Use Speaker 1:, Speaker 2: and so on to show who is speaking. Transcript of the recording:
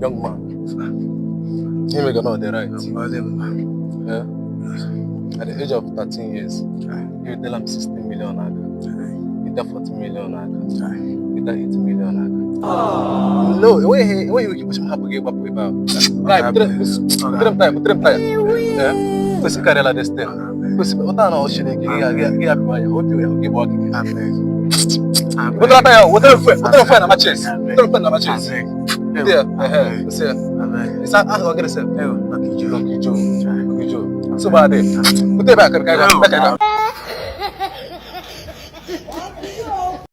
Speaker 1: Young man, you make another right. Yeah. At the age of 13 years, you tell him 16 million naira. You tell 40 million naira. You tell 80 million naira. No, when you push him up again, what about? Right, put them time. Yeah. Because you carry like this thing. Because what I know, she get by hope you get walking. What I'm fine, I'm a chase. Yeah, it's not going to say, Lucky Joe. So bad. Put it back.